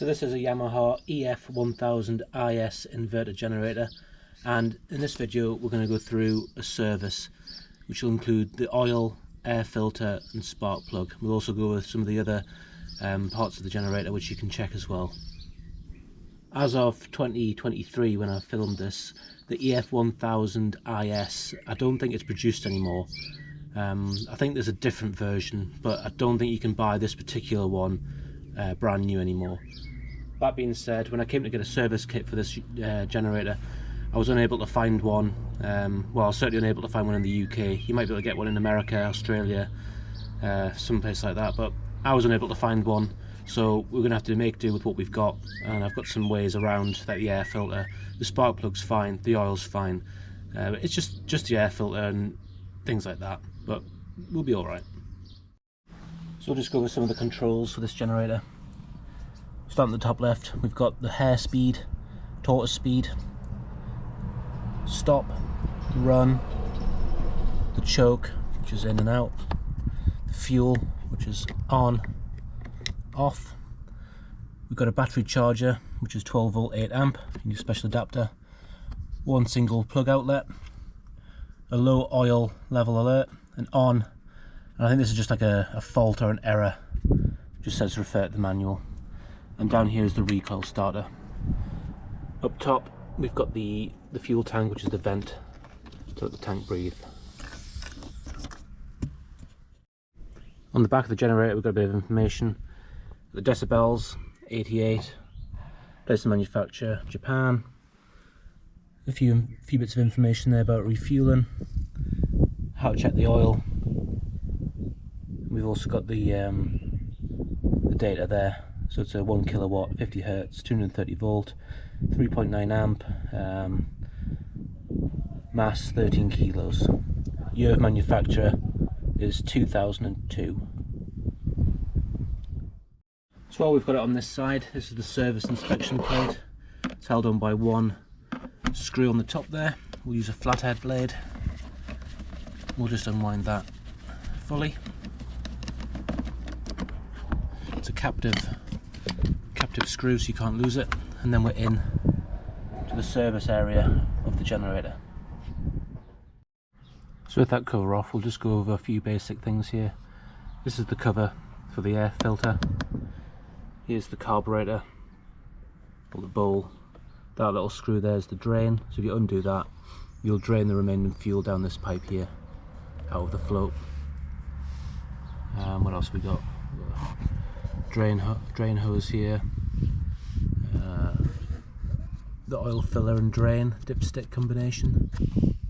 So this is a Yamaha EF1000is inverter generator, and in this video we're going to go through a service which will include the oil, air filter and spark plug. We'll also go with some of the other parts of the generator which you can check as well. As of 2023, when I filmed this, the EF1000is, I don't think it's produced anymore. I think there's a different version, but I don't think you can buy this particular one brand new anymore. That being said, when I came to get a service kit for this generator, I was unable to find one. Well, I was certainly unable to find one in the UK. You might be able to get one in America, Australia, someplace like that, but I was unable to find one. So we're going to have to make do with what we've got, and I've got some ways around that. The air filter, the spark plug's fine, the oil's fine. It's just the air filter and things like that, but we'll be alright. So we'll just go over some of the controls for this generator. Starting at the top left, we've got the hare speed, tortoise speed, stop, run, the choke, which is in and out, the fuel, which is on, off. We've got a battery charger, which is 12 volt 8 amp, you need a special adapter, one single plug outlet, a low oil level alert, and on. And I think this is just like a fault or an error, just says refer to the manual. And down here is the recoil starter. Up top we've got the fuel tank, which is the vent to let the tank breathe. On the back of the generator we've got a bit of information. The decibels, 88, place of manufacture, Japan. A few bits of information there about refueling, how to check the oil. We've also got the data there. So it's a 1 kilowatt, 50 hertz, 230 volt, 3.9 amp, mass 13 kilos. Year of manufacture is 2002. So while we've got it on this side, this is the service inspection plate. It's held on by one screw on the top there. We'll use a flathead blade. We'll just unwind that fully. It's a captive screw, so you can't lose it. And then we're in to the service area of the generator. So with that cover off, we'll just go over a few basic things here. This is the cover for the air filter. Here's the carburetor, or the bowl. That little screw there is the drain, so if you undo that, you'll drain the remaining fuel down this pipe here, out of the float. What else we got? Drain hose here, the oil filler and drain dipstick combination.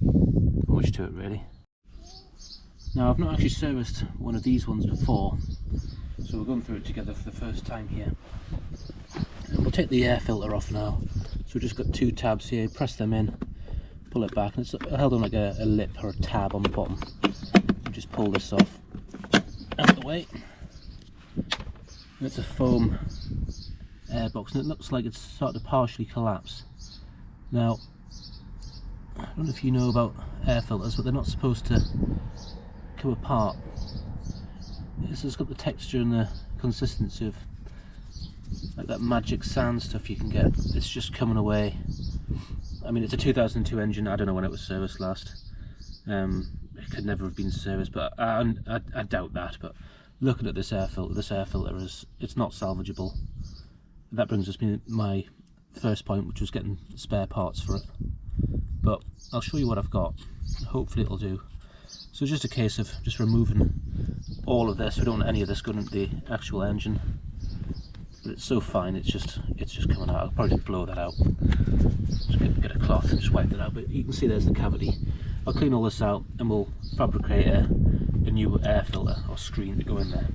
Not much to it really. Now I've not actually serviced one of these ones before, so we're going through it together for the first time here. And we'll take the air filter off now. So we've just got two tabs here, press them in, pull it back, and it's held on like a lip or a tab on the bottom. We'll just pull this off out of the way. And it's a foam air box, and it looks like it's starting to partially collapse. Now, I don't know if you know about air filters, but they're not supposed to come apart. This has got the texture and the consistency of like that magic sand stuff you can get. It's just coming away. I mean, it's a 2002 engine. I don't know when it was serviced last. It could never have been serviced, but I doubt that. But looking at this air filter it's not salvageable. That brings us to my first point, which was getting spare parts for it. But I'll show you what I've got. Hopefully it'll do. So it's just a case of just removing all of this. We don't want any of this going into the actual engine. But it's so fine, it's just coming out. I'll probably blow that out. Just get a cloth and just wipe that out. But you can see there's the cavity. I'll clean all this out and we'll fabricate a new air filter or screen to go in there.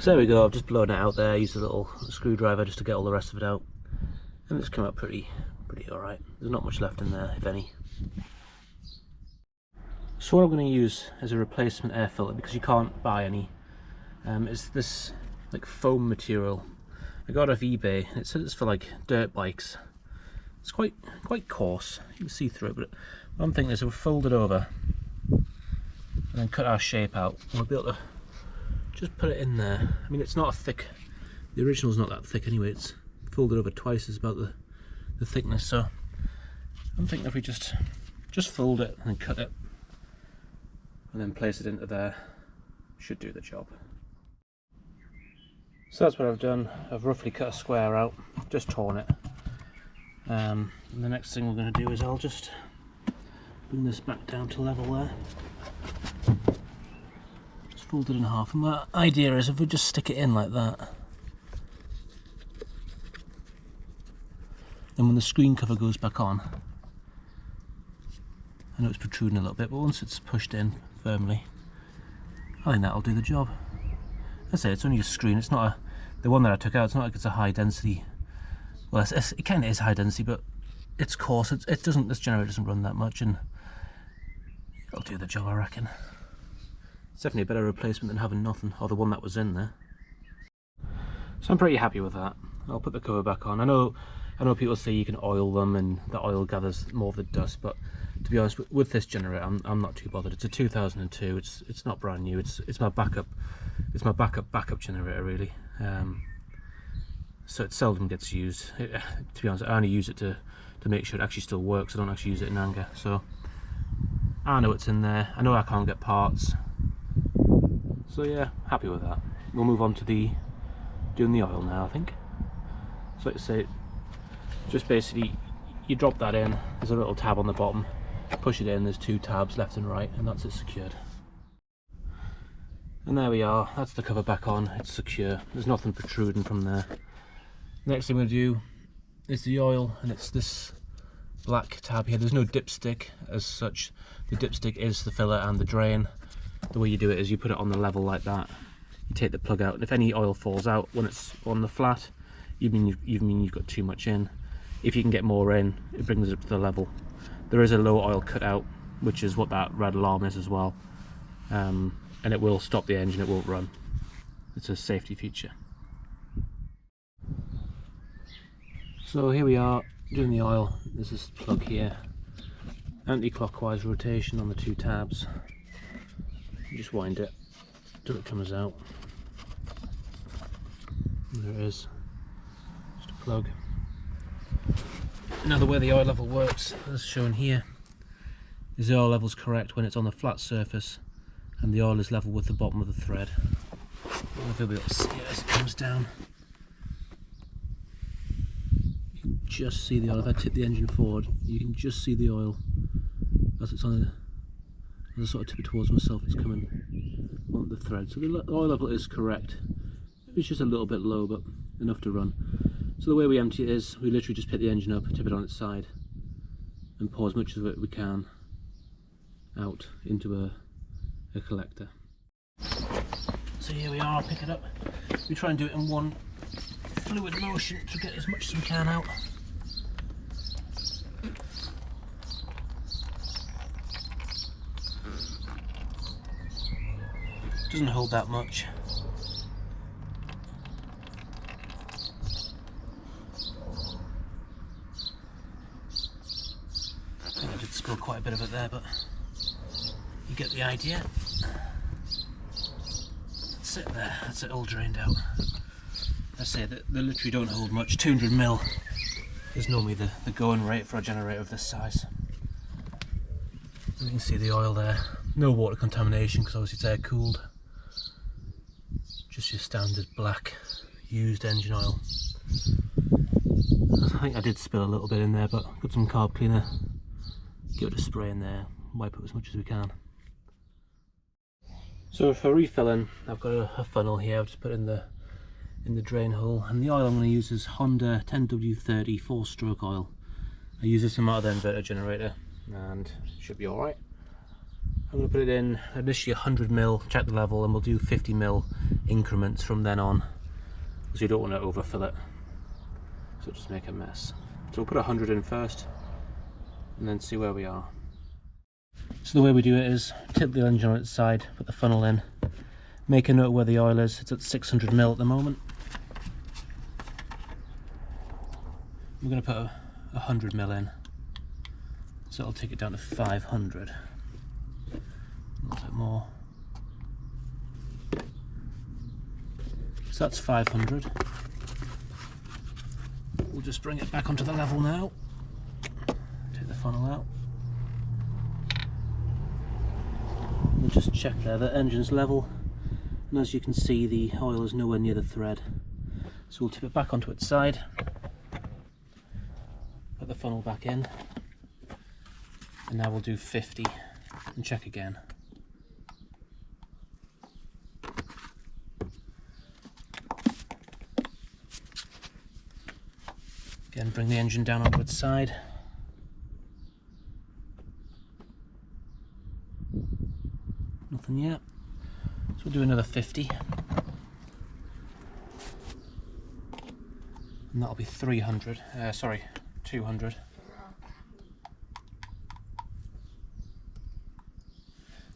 So there we go, I've just blown it out there, used a little screwdriver just to get all the rest of it out. And it's come out pretty alright. There's not much left in there, if any. So what I'm going to use as a replacement air filter, because you can't buy any, is this like foam material. I got it off eBay. It says it's for like dirt bikes. It's quite coarse. You can see through it, but what I'm thinking is if we fold it over and then cut our shape out, we'll be able to just put it in there. I mean, it's not a thick The original's not that thick anyway, it's folded over twice as about the thickness, so I'm thinking if we just fold it and then cut it and then place it into there, should do the job. So that's what I've done. I've roughly cut a square out, just torn it. And the next thing we're going to do is I'll just bring this back down to level there. Just fold it in half, and my idea is if we just stick it in like that, then when the screen cover goes back on, I know it's protruding a little bit, but once it's pushed in firmly, I think that'll do the job. I say it's only a screen, it's not the one that I took out, it's not like it's a high density. Well, it kind of is high density, but it's coarse. This generator doesn't run that much, and it'll do the job, I reckon. It's definitely a better replacement than having nothing, or the one that was in there. So I'm pretty happy with that. I'll put the cover back on. I know people say you can oil them, and the oil gathers more of the dust, but to be honest, with this generator, I'm not too bothered. It's a 2002. It's not brand new. It's my backup. It's my backup generator, really. So it seldom gets used. To be honest, I only use it to make sure it actually still works. I don't actually use it in anger. So I know it's in there. I know I can't get parts. So yeah, happy with that. We'll move on to doing the oil now, I think. So like I say, just basically you drop that in. There's a little tab on the bottom. Push it in. There's two tabs left and right, and that's it secured. And there we are. That's the cover back on. It's secure. There's nothing protruding from there. Next thing we're going to do is the oil, and it's this black tab here. There's no dipstick as such. The dipstick is the filler and the drain. The way you do it is you put it on the level like that. You take the plug out, and if any oil falls out when it's on the flat, you mean you've got too much in. If you can get more in, it brings it up to the level. There is a low oil cutout, which is what that red alarm is as well, and it will stop the engine. It won't run. It's a safety feature. So here we are doing the oil. There's this plug here, anti-clockwise rotation on the two tabs. You just wind it till it comes out. There it is, just a plug. Now the way the oil level works, as shown here, is the oil level's correct when it's on the flat surface and the oil is level with the bottom of the thread. You'll be able to see it as it comes down. Just see the oil. If I tip the engine forward, you can just see the oil as it's on as I sort of tip it towards myself, it's coming on the thread. So the oil level is correct. It's just a little bit low, but enough to run. So the way we empty it is we literally just pick the engine up, tip it on its side, and pour as much of it we can out into a collector. So here we are, I'll pick it up. We try and do it in one fluid motion to get as much as we can out. Doesn't hold that much. I think I did spill quite a bit of it there, but you get the idea. That's it there, that's it all drained out. I say that they literally don't hold much. 200mm is normally the going rate for a generator of this size. You can see the oil there. No water contamination because obviously it's air cooled. Just your standard black used engine oil. I think I did spill a little bit in there, but got some carb cleaner. Give it a spray in there, wipe it as much as we can. So for refilling, I've got a funnel here. I've just put in the drain hole, and the oil I'm going to use is Honda 10W30 4-stroke oil. I use this in my other inverter generator, and it should be alright. I'm going to put it in initially 100ml, check the level, and we'll do 50ml increments from then on, because you don't want to overfill it, so just make a mess. So we'll put 100 in first, and then see where we are. So the way we do it is tip the engine on its side, put the funnel in, make a note where the oil is. It's at 600ml at the moment. We're going to put 100ml in, so it'll take it down to 500. A little bit more. So that's 500. We'll just bring it back onto the level now. Take the funnel out. We'll just check there, the engine's level, and as you can see the oil is nowhere near the thread. So we'll tip it back onto its side, put the funnel back in, and now we'll do 50 and check again. Again, bring the engine down onto its side. Nothing yet. So we'll do another 50. And that'll be 300. Sorry, 200.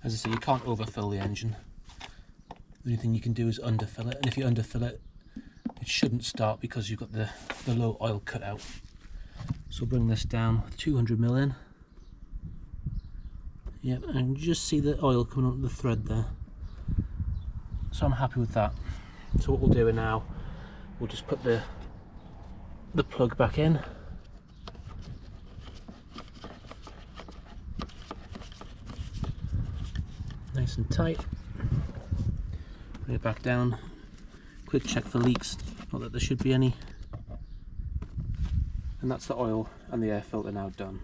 As I say, you can't overfill the engine. The only thing you can do is underfill it, and if you underfill it, it shouldn't start because you've got the low oil cut out. So bring this down with 200 ml in. Yep, and you just see the oil coming onto the thread there. So I'm happy with that. So what we'll do now, we'll just put the plug back in. Nice and tight. Bring it back down. Quick check for leaks, not that there should be any. And that's the oil and the air filter now done.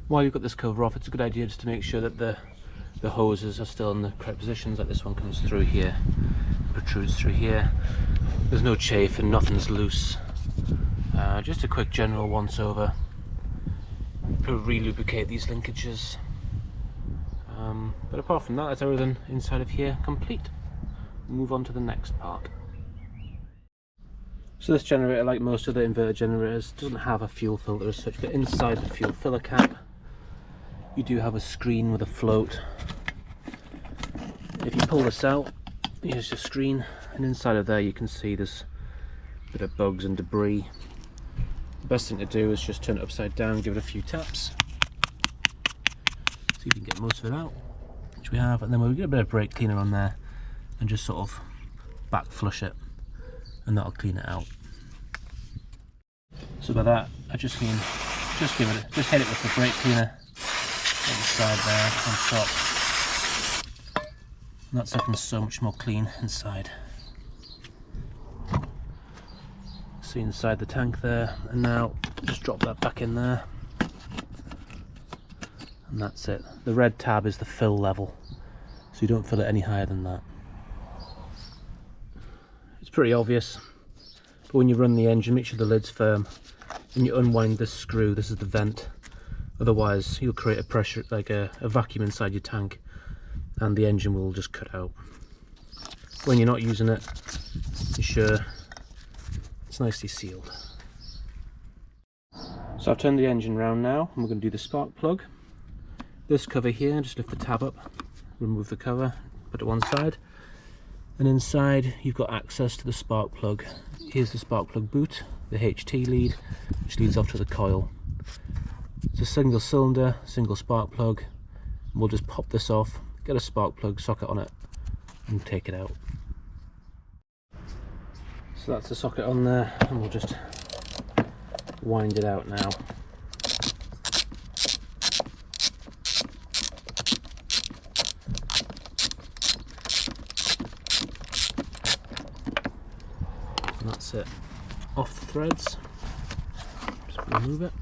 While you've got this cover off, it's a good idea just to make sure that the hoses are still in the correct positions, like this one comes through here, protrudes through here. There's no chafe and nothing's loose. Just a quick general once over to re-lubricate these linkages. But apart from that, that's everything inside of here complete. Move on to the next part. So this generator, like most other inverter generators, doesn't have a fuel filter as such, but inside the fuel filler cap you do have a screen with a float. If you pull this out, here's your screen, and inside of there you can see there's a bit of bugs and debris. The best thing to do is just turn it upside down, give it a few taps, see if you can get most of it out, which we have, and then we'll get a bit of brake cleaner on there and just sort of back flush it, and that'll clean it out. So by that I just mean just hit it with the brake cleaner on the side there on top, and that's looking so much more clean inside. See inside the tank there, and now just drop that back in there, and that's it. The red tab is the fill level, so you don't fill it any higher than that. It's pretty obvious, but when you run the engine, make sure the lid's firm, and you unwind this screw. This is the vent, otherwise you'll create a pressure, like a vacuum inside your tank, and the engine will just cut out. When you're not using it, be sure it's nicely sealed. So I've turned the engine round now, and we're going to do the spark plug. This cover here, just lift the tab up, remove the cover, put it one side, and inside you've got access to the spark plug. Here's the spark plug boot, the HT lead, which leads off to the coil. It's a single cylinder, single spark plug, and we'll just pop this off, get a spark plug socket on it, and take it out. So that's the socket on there, and we'll just wind it out now. And that's it, off the threads. Just remove it.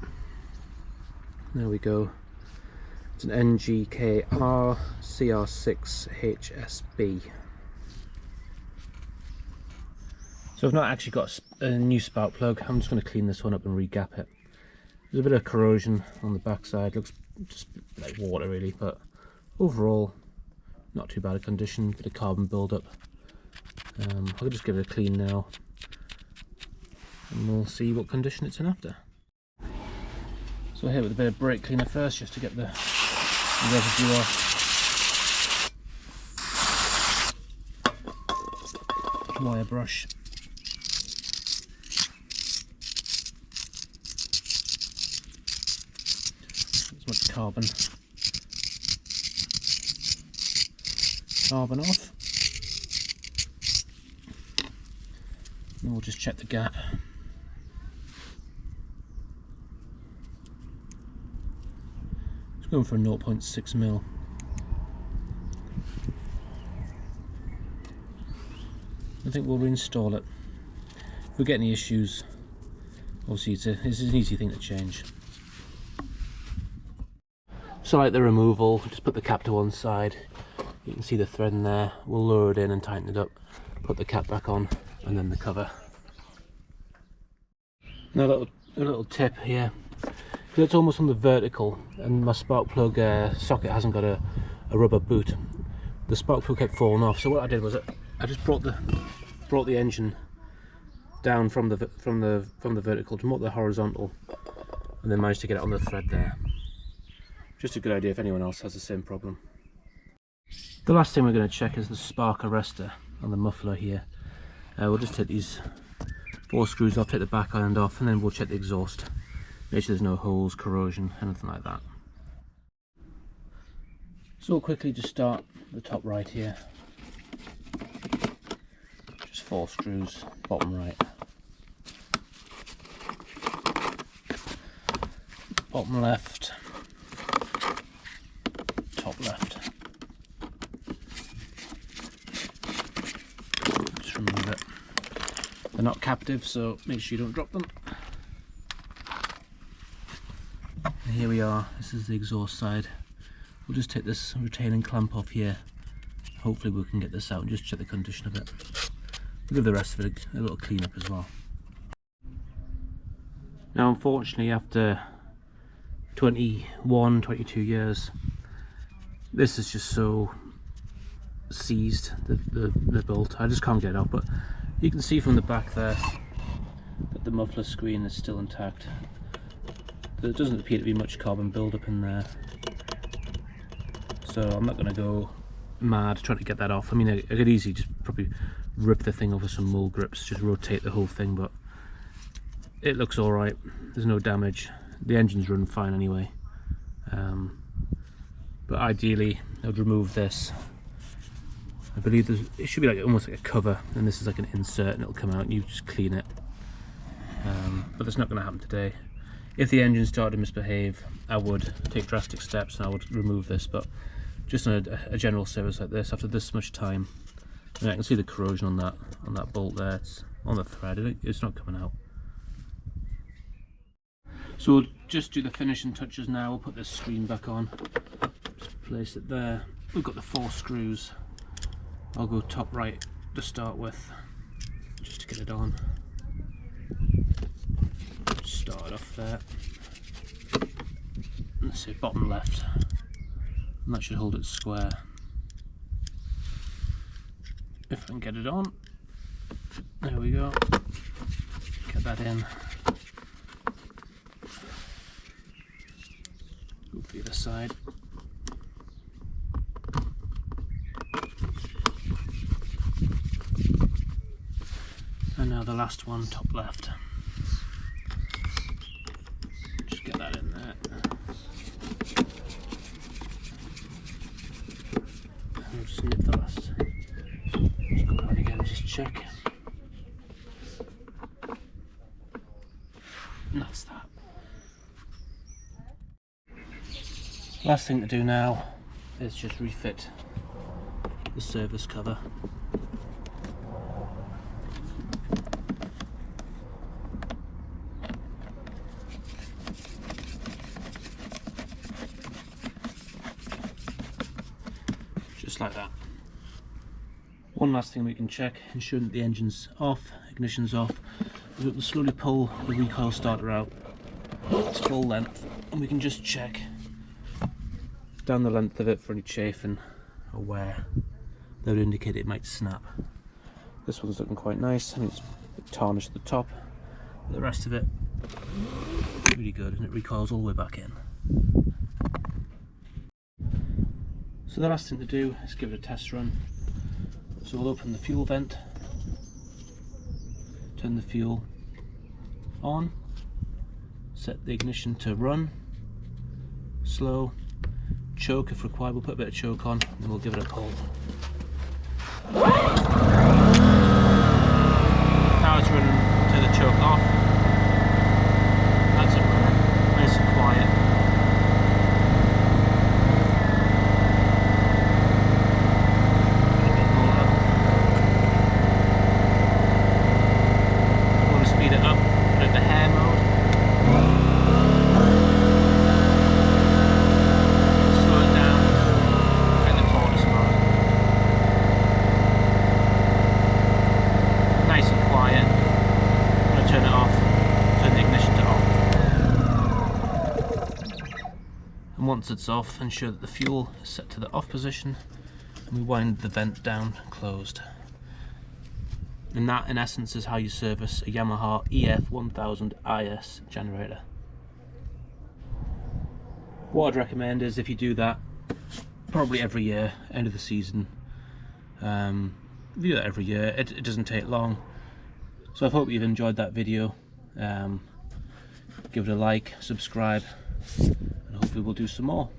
There we go. It's an NGKR CR6HSB. So I've not actually got a new spark plug. I'm just going to clean this one up and re-gap it. There's a bit of corrosion on the back side. Looks just like water really, but overall not too bad a condition. Bit of carbon build-up. I'll just give it a clean now, and we'll see what condition it's in after. So I'll hit it with a bit of brake cleaner first, just to get the residue off. Wire brush. As much carbon off. And we'll just check the gap. It's going for a 0.6 mil. I think we'll reinstall it. If we get any issues, obviously it's an easy thing to change. So like the removal, just put the cap to one side. You can see the thread in there. We'll lower it in and tighten it up. Put the cap back on, and then the cover. Now a little tip here. Because it's almost on the vertical, and my spark plug socket hasn't got a rubber boot. The spark plug kept falling off. So what I did was I just brought the engine down from the vertical to more the horizontal, and then managed to get it on the thread there. Just a good idea if anyone else has the same problem. The last thing we're going to check is the spark arrestor on the muffler here. We'll just take these 4 screws off, take the back end off, and then we'll check the exhaust. Make sure there's no holes, corrosion, anything like that. So we'll quickly just start the top right here. Just 4 screws, bottom right. Bottom left. Top left. Just remove it. They're not captive, so make sure you don't drop them. And here we are. This is the exhaust side. We'll just take this retaining clamp off here. Hopefully we can get this out and just check the condition of it. We'll give the rest of it a little clean up as well. Now unfortunately, after 21, 22 years, this is just so seized, the bolt. I just can't get it out, but you can see from the back there that the muffler screen is still intact. There doesn't appear to be much carbon buildup in there, so I'm not going to go mad trying to get that off. I mean, I could easily just probably rip the thing off with some mole grips, just rotate the whole thing, but it looks alright. There's no damage. The engine's running fine anyway. But ideally I would remove this. I believe it should be like almost like a cover, and this is like an insert, and it'll come out and you just clean it. But that's not going to happen today. If the engine started to misbehave, I would take drastic steps and I would remove this, but just on a general service like this, after this much time, and I can see the corrosion on that bolt there. It's on the thread, it's not coming out. So we'll just do the finishing touches now. We'll put this screen back on, just place it there. We've got the 4 screws. I'll go top right to start with, just to get it on. Just start it off there. Let's say bottom left, and that should hold it square. If I can get it on, there we go. Get that in. Go for the other side. And now the last one, top left. Just get that in there. And we'll just nip the last. Just go around again, just check. And that's that. Last thing to do now is just refit the service cover. Just like that. One last thing we can check, ensure that the engine's off, ignition's off. We'll slowly pull the recoil starter out its full length, and we can just check down the length of it for any chafing or wear that would indicate it might snap. This one's looking quite nice. I mean, it's a bit tarnished at the top, but the rest of it really good, and it recoils all the way back in. So the last thing to do is give it a test run. So we'll open the fuel vent, turn the fuel on, set the ignition to run, slow, choke if required. We'll put a bit of choke on, and then we'll give it a pull. Now it's running. once it's off, ensure that the fuel is set to the off position, and we wind the vent down closed. And that in essence is how you service a Yamaha EF1000is generator. What I'd recommend is, if you do that probably every year, end of the season, if you do that every year, it doesn't take long. So I hope you've enjoyed that video. Give it a like, subscribe, and hopefully we'll do some more.